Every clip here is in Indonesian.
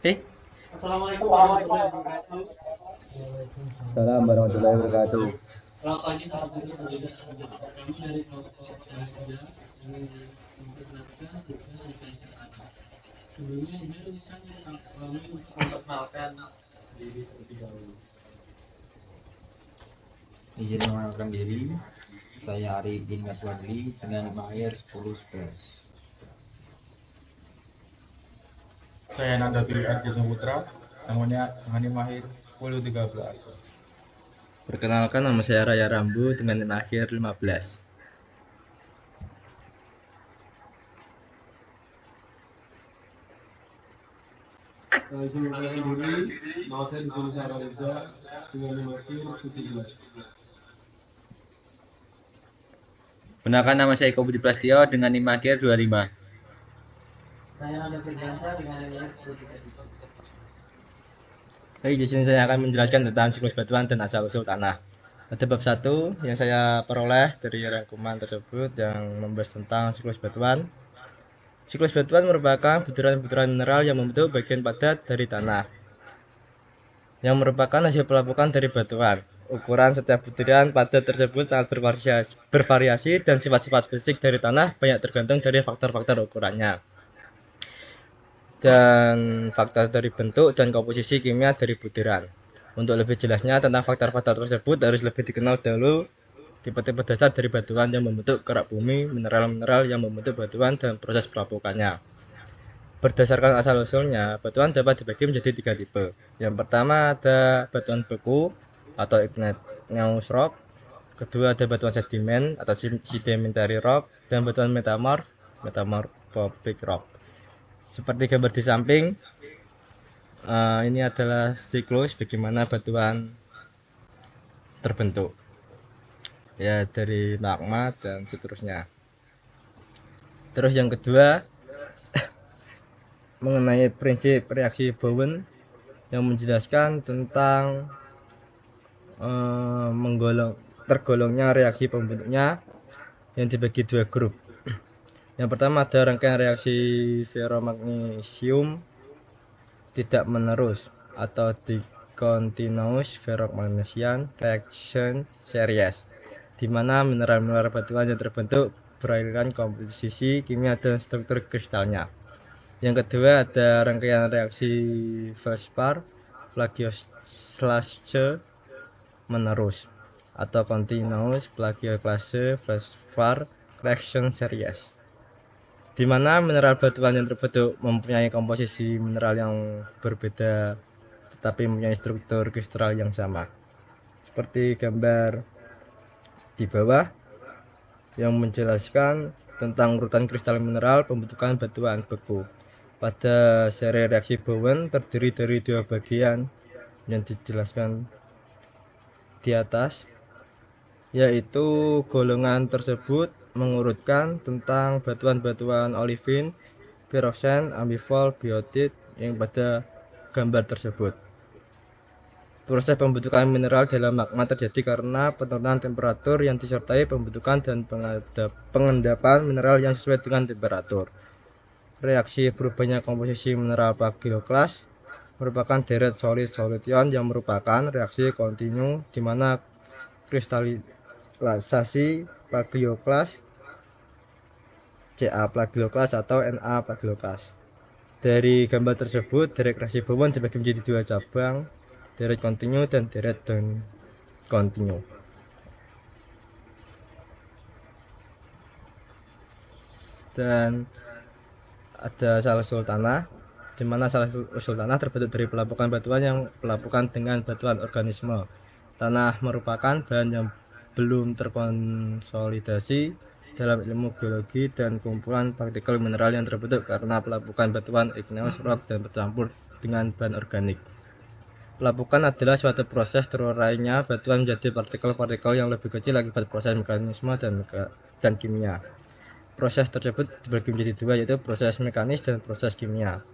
Eh, Assalamualaikum warahmatullahi wabarakatuh. Salam warahmatullahi wabarakatuh. Selamat pagi, salam sejahtera untuk kami dari kelompok Cahaya. Kami memperkenalkan tugas mekanika tanah. Sebelumnya izinkan kami untuk memperkenalkan diri terlebih dahulu. Izin mengenalkan diri, saya Arifin Wadli dengan mahir 10 11. Saya Nanda Dwi Ardi Saputra, namanya Hani Mahir 1013. Perkenalkan, nama saya Raya Rambu dengan NIM akhir 15. Izin memperkenalkan diri, nama saya Disini Sarah Reza dengan nomor 17. Perkenalkan, nama saya Eko Budi Prasetyo dengan NIM akhir 25. Saya Nanda Firdansyah dengan nomor 17. Baik, di sini saya akan menjelaskan tentang siklus batuan dan asal-usul tanah. Pada bab 1 yang saya peroleh dari rangkuman tersebut yang membahas tentang siklus batuan. Siklus batuan merupakan butiran-butiran mineral yang membentuk bagian padat dari tanah, yang merupakan hasil pelapukan dari batuan. Ukuran setiap butiran padat tersebut sangat bervariasi dan sifat-sifat fisik dari tanah banyak tergantung dari faktor-faktor ukurannya dan faktor dari bentuk dan komposisi kimia dari butiran. Untuk lebih jelasnya tentang faktor-faktor tersebut harus lebih dikenal dahulu tipe-tipe dasar dari batuan yang membentuk kerak bumi, mineral-mineral yang membentuk batuan, dan proses pelapukannya. Berdasarkan asal-usulnya, batuan dapat dibagi menjadi 3 tipe. Yang pertama ada batuan beku atau igneous rock. Kedua ada batuan sedimen atau sedimentary rock, dan batuan metamorphic rock. Seperti gambar di samping, ini adalah siklus bagaimana batuan terbentuk, ya dari magma dan seterusnya. Terus yang kedua mengenai prinsip reaksi Bowen yang menjelaskan tentang tergolongnya reaksi pembentuknya yang dibagi dua grup. Yang pertama ada rangkaian reaksi ferromagnesium tidak menerus atau discontinuous ferromagnesian reaction series, di mana mineral-mineral batuan yang terbentuk beraliran komposisi kimia dan struktur kristalnya. Yang kedua ada rangkaian reaksi Felspar plagioclase menerus atau continuous plagioclase Felspar reaction series, di mana mineral batuan yang terbentuk mempunyai komposisi mineral yang berbeda tetapi mempunyai struktur kristal yang sama. Seperti gambar di bawah yang menjelaskan tentang urutan kristal mineral pembentukan batuan beku. Pada seri reaksi Bowen terdiri dari dua bagian yang dijelaskan di atas, yaitu golongan tersebut mengurutkan tentang batuan-batuan olivine, pyroxene, amphibole, biotite yang pada gambar tersebut. Proses pembentukan mineral dalam magma terjadi karena penurunan temperatur yang disertai pembentukan dan pengendapan mineral yang sesuai dengan temperatur. Reaksi berubahnya komposisi mineral plagioclase merupakan deret solid-solid ion yang merupakan reaksi kontinu di mana kristalisasi plagioclase Ca plagioclase atau Na plagioclase. Dari gambar tersebut, deret reaksi Bowen dibagi menjadi dua cabang, deret kontinu dan deret non kontinu. Dan ada asal-usul tanah, di mana asal-usul tanah terbentuk dari pelapukan batuan yang pelapukan dengan batuan organisme. Tanah merupakan bahan yang belum terkonsolidasi dalam ilmu geologi dan kumpulan partikel mineral yang terbentuk karena pelapukan batuan igneous rock dan bercampur dengan bahan organik. Pelapukan adalah suatu proses terurainya batuan menjadi partikel-partikel yang lebih kecil akibat proses mekanisme dan kimia. Proses tersebut dibagi menjadi dua, yaitu proses mekanis dan proses kimia.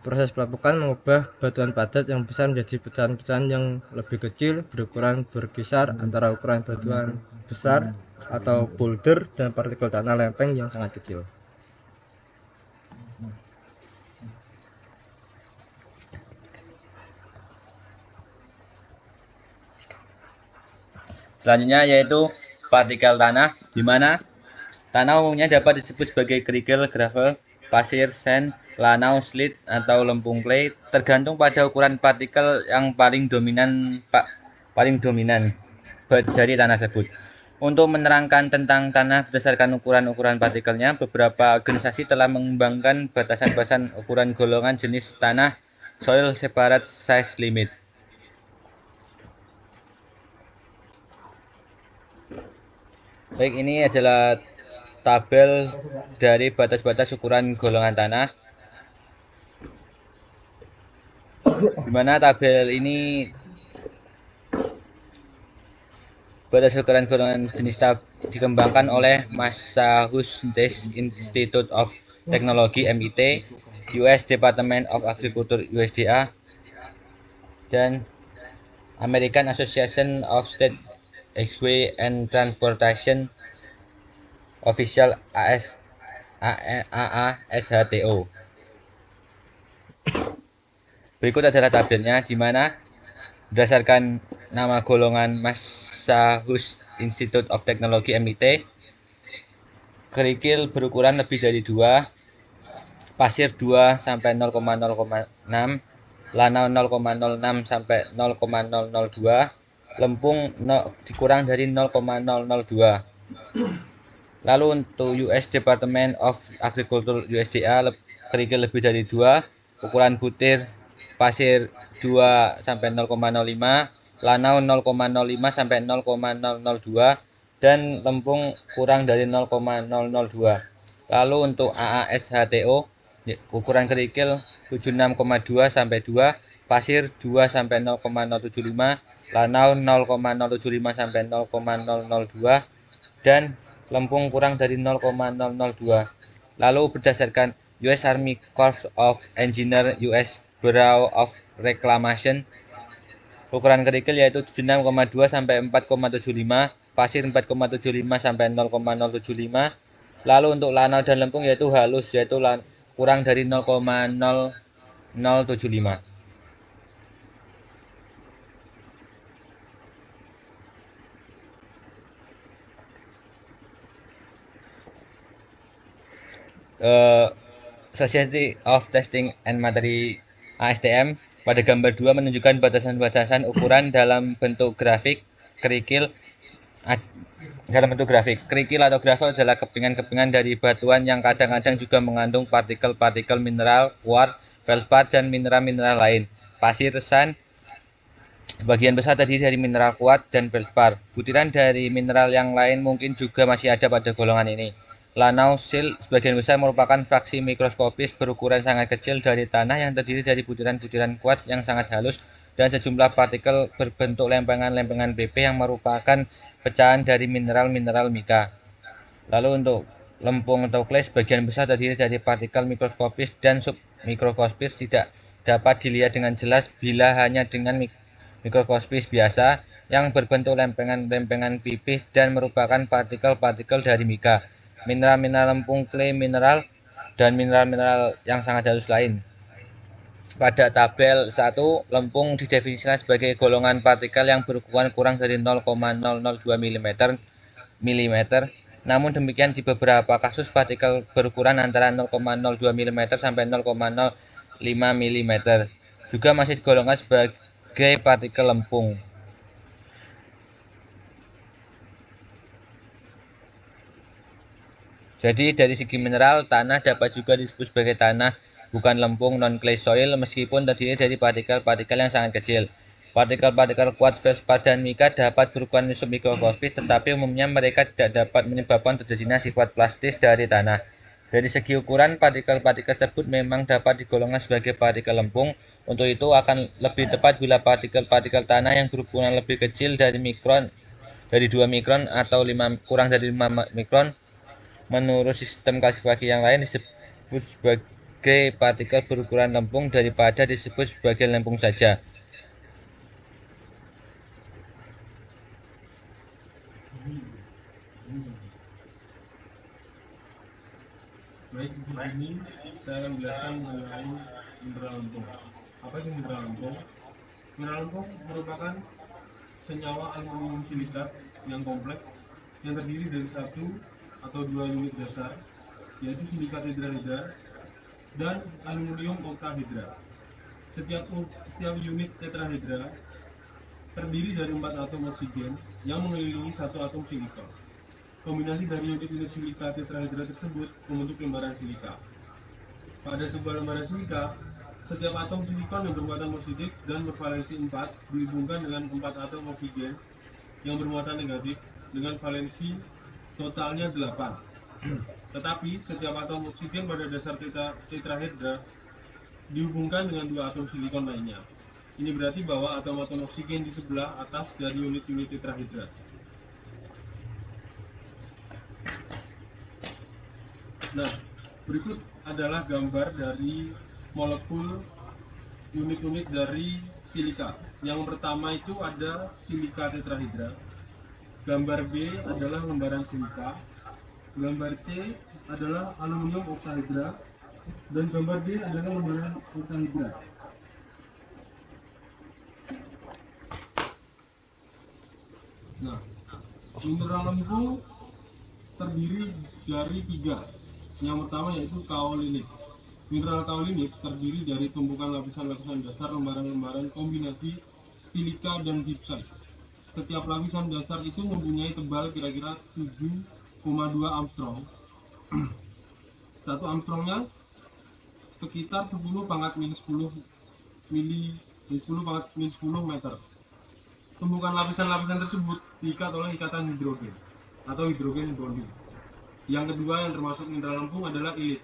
Proses pelapukan mengubah batuan padat yang besar menjadi pecahan-pecahan yang lebih kecil berukuran berkisar antara ukuran batuan besar atau boulder dan partikel tanah lempeng yang sangat kecil. Selanjutnya yaitu partikel tanah, di mana tanah umumnya dapat disebut sebagai kerikil, gravel, pasir, sand, lanau, slit, atau lempung clay, tergantung pada ukuran partikel yang paling dominan dari tanah tersebut. Untuk menerangkan tentang tanah berdasarkan ukuran-ukuran partikelnya, beberapa organisasi telah mengembangkan batasan-batasan ukuran golongan jenis tanah Soil Separate Size Limit. Baik, ini adalah tabel dari batas-batas ukuran golongan tanah, di mana tabel ini batas ukuran golongan jenis dikembangkan oleh Massachusetts Institute of Technology (MIT), US Department of Agriculture (USDA), dan American Association of State Highway and Transportation Official AASHTO. Berikut adalah tabelnya, di mana berdasarkan nama golongan Massachusetts Institute of Technology (MIT), kerikil berukuran lebih dari 2, pasir 2 sampai 0,006, lanau 0,06 sampai 0,002, lempung dikurang dari 0,002. Lalu untuk US Department of Agriculture (USDA), kerikil lebih dari 2, ukuran butir pasir 2 sampai 0,05, lanau 0,05 sampai 0,002, dan lempung kurang dari 0,002. Lalu untuk AASHTO, ukuran kerikil 76,2 sampai 2, pasir 2 sampai 0,075, lanau 0,075 sampai 0,002, dan lempung kurang dari 0,002. Lalu berdasarkan US Army Corps of Engineers US Bureau of Reclamation, ukuran kerikil yaitu 76,2 sampai 4,75, pasir 4,75 sampai 0,075. Lalu untuk lanau dan lempung yaitu halus, yaitu kurang dari 0,0075. Society of Testing and Materials (ASTM) pada gambar 2 menunjukkan batasan-batasan ukuran dalam bentuk grafik. Kerikil atau gravel adalah kepingan-kepingan dari batuan yang kadang-kadang juga mengandung partikel-partikel mineral, quartz, feldspar, dan mineral-mineral lain. Pasir, sand, sebagian besar terdiri dari mineral quartz dan feldspar. Butiran dari mineral yang lain mungkin juga masih ada pada golongan ini. Lanau silt sebagian besar merupakan fraksi mikroskopis berukuran sangat kecil dari tanah yang terdiri dari butiran-butiran quartz yang sangat halus dan sejumlah partikel berbentuk lempengan-lempengan BP yang merupakan pecahan dari mineral-mineral mika. Lalu untuk lempung atau clay sebagian besar terdiri dari partikel mikroskopis dan submikroskopis, tidak dapat dilihat dengan jelas bila hanya dengan mikroskopis biasa yang berbentuk lempengan-lempengan pipih dan merupakan partikel-partikel dari mika, mineral-mineral lempung, clay mineral, dan mineral-mineral yang sangat halus lain. Pada tabel 1, lempung didefinisikan sebagai golongan partikel yang berukuran kurang dari 0,002 mm. Namun demikian, di beberapa kasus partikel berukuran antara 0,02 mm sampai 0,05 mm juga masih digolongkan sebagai partikel lempung. Jadi dari segi mineral, tanah dapat juga disebut sebagai tanah bukan lempung non-clay soil meskipun terdiri dari partikel-partikel yang sangat kecil. Partikel-partikel quartz, feldspar, dan mika dapat berukuran submikroskopis, tetapi umumnya mereka tidak dapat menyebabkan terjadinya sifat plastis dari tanah. Dari segi ukuran, partikel-partikel tersebut memang dapat digolongkan sebagai partikel lempung. Untuk itu akan lebih tepat bila partikel-partikel tanah yang berukuran lebih kecil dari 2 mikron atau kurang dari 5 mikron menurut sistem klasifikasi yang lain disebut sebagai partikel berukuran lempung daripada disebut sebagai lempung saja. Baik, di sini saya akan menjelaskan mengenai mineral lempung. Apa itu mineral lempung? Mineral lempung merupakan senyawa aluminium silikat yang kompleks yang terdiri dari satu atau dua unit dasar, yaitu silikat tetrahedra dan aluminium oktahedra. Setiap unit tetrahedra terdiri dari 4 atom oksigen yang mengelilingi satu atom silikon. Kombinasi dari unit-unit silika tetrahedra tersebut membentuk lembaran silika. Pada sebuah lembaran silika, setiap atom silikon yang bermuatan positif dan bervalensi 4 dihubungkan dengan 4 atom oksigen yang bermuatan negatif dengan valensi totalnya 8. Tetapi setiap atom oksigen pada dasar tetrahedra dihubungkan dengan 2 atom silikon lainnya. Ini berarti bahwa atom-atom oksigen di sebelah atas dari unit-unit tetrahedra. Nah, berikut adalah gambar dari molekul unit-unit dari silika. Yang pertama itu ada silika tetrahedra. Gambar B adalah lembaran silika. Gambar C adalah aluminium oktahedra. Dan gambar D adalah lembaran oktahedra. Nah, mineral lembu terdiri dari 3. Yang pertama yaitu kaolinit. Mineral kaolinit terdiri dari tumpukan lapisan-lapisan dasar lembaran-lembaran kombinasi silika dan gipsite. Setiap lapisan dasar itu mempunyai tebal kira-kira 7,2 Armstrong. 1 Armstrongnya sekitar 10 pangkat minus 10 meter. Tumpukan lapisan-lapisan tersebut diikat oleh ikatan hidrogen atau hidrogen bonding. Yang kedua yang termasuk mineral lempung adalah ilit.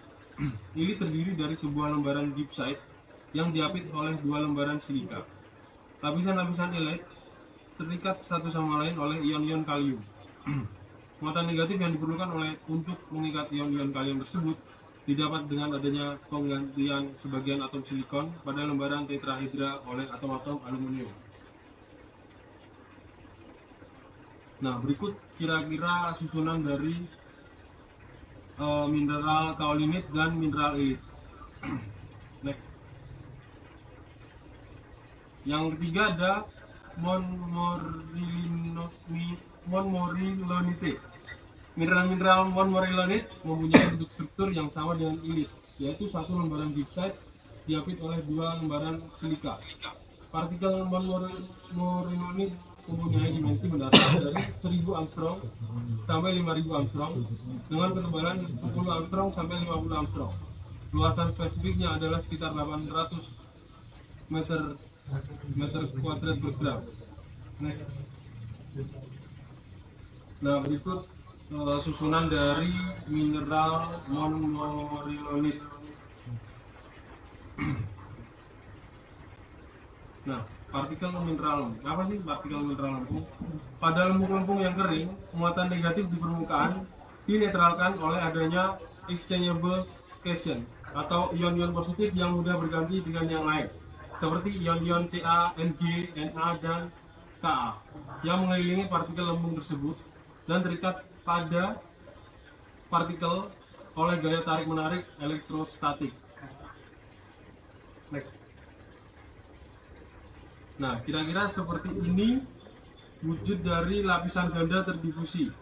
Ilit terdiri dari sebuah lembaran gipsite yang diapit oleh 2 lembaran silika. Lapisan-lapisan ilit terikat satu sama lain oleh ion-ion kalium. Muatan negatif yang diperlukan untuk mengikat ion-ion kalium tersebut didapat dengan adanya penggantian sebagian atom silikon pada lembaran tetrahedra oleh atom-atom aluminium. Nah, berikut kira-kira susunan dari mineral kaolinit dan mineral ilit. Next. Yang ketiga ada montmorillonite. Mineral-mineral montmorillonite mempunyai bentuk struktur yang sama dengan ilit, yaitu satu lembaran gipsite diapit oleh 2 lembaran silika. Partikel montmorillonite mempunyai dimensi mendasar dari 1000 Armstrong sampai 5000 Armstrong dengan ketebalan 10 Armstrong sampai 50 Armstrong. Luasan spesifiknya adalah sekitar 800 meter kuadrat per gram. Nah, berikut susunan dari mineral montmorillonite. Nah, partikel mineral. Apa sih partikel mineral lempung? Pada lempung-lempung yang kering, muatan negatif di permukaan dinetralkan oleh adanya exchangeable cation atau ion-ion positif yang mudah berganti dengan yang lain, seperti ion-ion Ca, Mg, Na, dan Ka yang mengelilingi partikel lempung tersebut dan terikat pada partikel oleh gaya tarik-menarik elektrostatik. Next. Nah, kira-kira seperti ini wujud dari lapisan ganda terdifusi.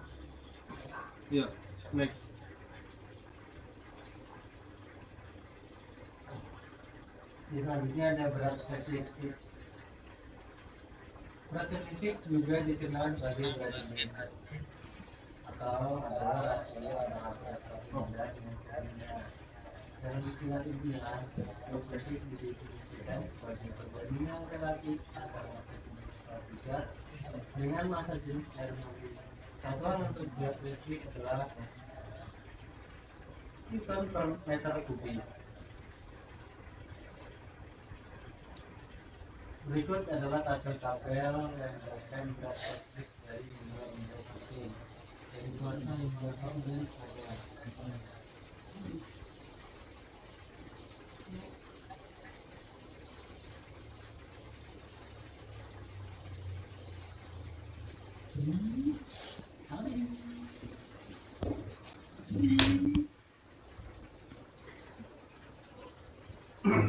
Ya, next. Selanjutnya ada berat spesifik. Berat spesifik juga dikenal sebagai berat dimensi atau adalah rasio antara berat benda dengan skalanya. Dalam istilah ilmiah, berat spesifik didefinisikan sebagai perbandingan relatif antara massa jenis partikel dengan massa jenis air mobil. Satuan untuk berat spesifik adalah Newton per meter kubik. Berikut adalah tabel-tabel yang menjelaskan berat spesifik dari mineral penting dari kuarsa hingga dan sebagainya.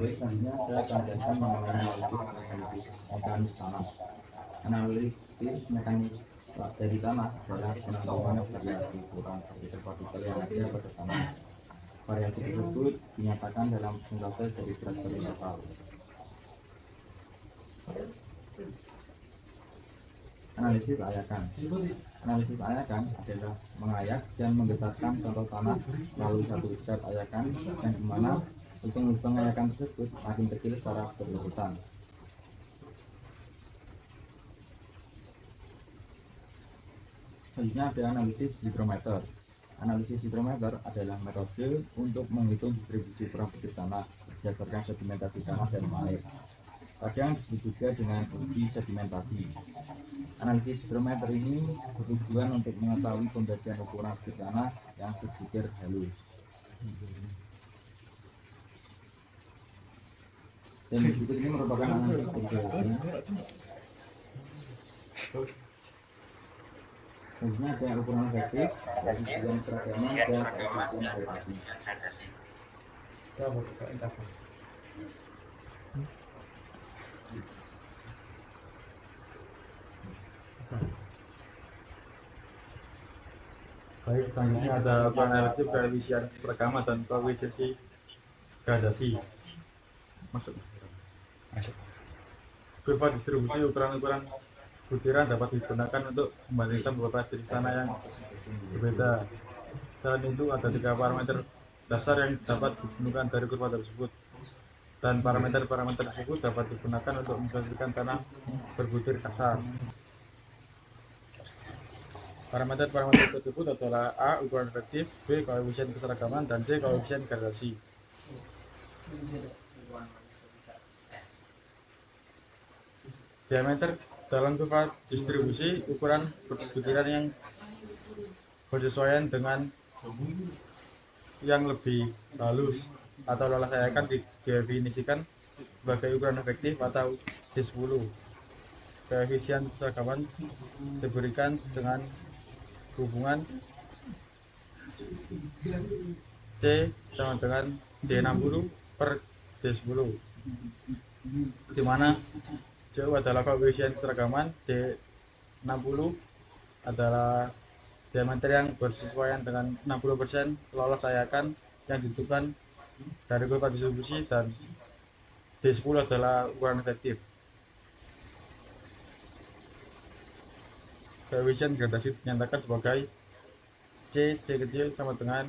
Baik, selanjutnya saya akan menjelaskan mengenai molekul organisme organisme sana. Analisis mekanis dari tanah adalah penentuan variasi ukuran partikel-partikel yang ada pada tanah. Variasi tersebut dinyatakan dalam persentase dari berat badan total. Analisis ayakan. Analisis ayakan adalah mengayak dan menggetarkan contoh tanah melalui satu zat ayakan yang dimana hitung-hitung ayakan tersebut makin kecil secara berurutan. Selanjutnya ada analisis hidrometer. Analisis hidrometer adalah metode untuk menghitung distribusi ukuran bibir tanah berdasarkan sedimentasi tanah dan air. Kadang disebut juga dengan uji sedimentasi. Analisis hidrometer ini bertujuan untuk mengetahui pembagian ukuran bibir tanah yang berpikir halus. Dan berikut ini merupakan analisis pembagian. Selanjutnya ada ukuran efektif, koefisien seragaman, dan koefisien relasi. Baik, selanjutnya ada ukuran efektif, koefisien seragaman, dan koefisien gradasi. Masuk. Kurva distribusi ukuran-ukuran butiran dapat digunakan untuk membandingkan beberapa jenis tanah yang berbeda. Selain itu, ada 3 parameter dasar yang dapat ditentukan dari kurva tersebut, dan parameter-parameter tersebut dapat digunakan untuk mengklasifikasikan tanah berbutir kasar. Parameter-parameter tersebut adalah A. Ukuran efektif, B. Koefisien keseragaman, dan C. Koefisien gradasi. Diameter dalam kurva distribusi ukuran butiran yang bersesuaian dengan yang lebih halus atau lolos ayakan didefinisikan sebagai ukuran efektif atau D10. Koefisien keseragaman diberikan dengan hubungan C sama dengan D60 per D10, di mana C adalah koefisien keseragaman, D60 adalah diameter yang bersesuaian dengan 60% lolos ayakan yang ditentukan dari kurva distribusi, dan D10 adalah ukuran efektif. Koefisien gradasi dinyatakan sebagai C kecil sama dengan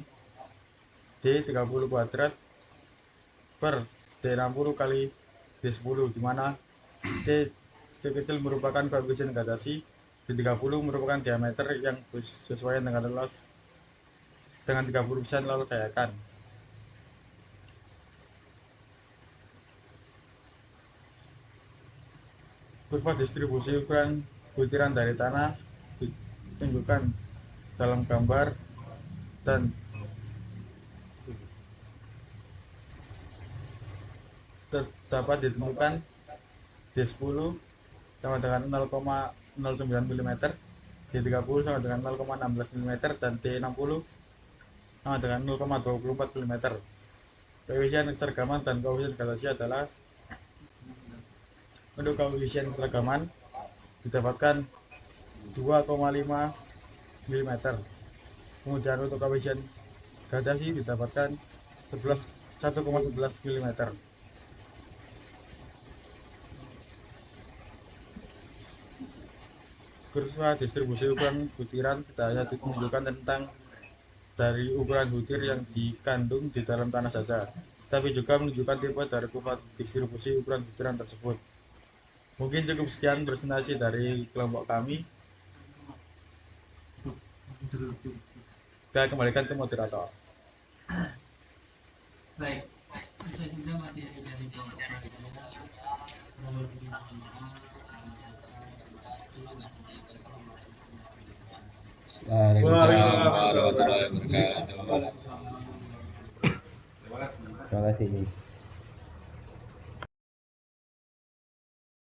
D30 kuadrat per D60 kali D10, di mana C kecil merupakan koefisien gradasi, D30 merupakan diameter yang bersesuaian dengan 30% lolos ayakan. Kurva distribusi ukuran butiran dari tanah ditunjukkan dalam gambar dan dapat ditemukan D10 sama dengan 0,09 mm, D30 sama dengan 0,16 mm, dan D60 sama dengan 0,24 mm. Koefisien keseragaman dan koefisien gradasi adalah, untuk koefisien keseragaman didapatkan 2,5 mm, kemudian untuk koefisien gradasi didapatkan 1,11 mm. Kurva distribusi ukuran butiran tidak hanya menunjukkan tentang dari ukuran butir yang dikandung di dalam tanah saja, tapi juga menunjukkan tipe dari kurva distribusi ukuran butiran tersebut. Mungkin cukup sekian presentasi dari kelompok kami. Saya kembalikan ke moderator. Baik, bisa juga materi dari kelompok pelajar. Waalaikumsalam warahmatullahi wabarakatuh. Terima kasih.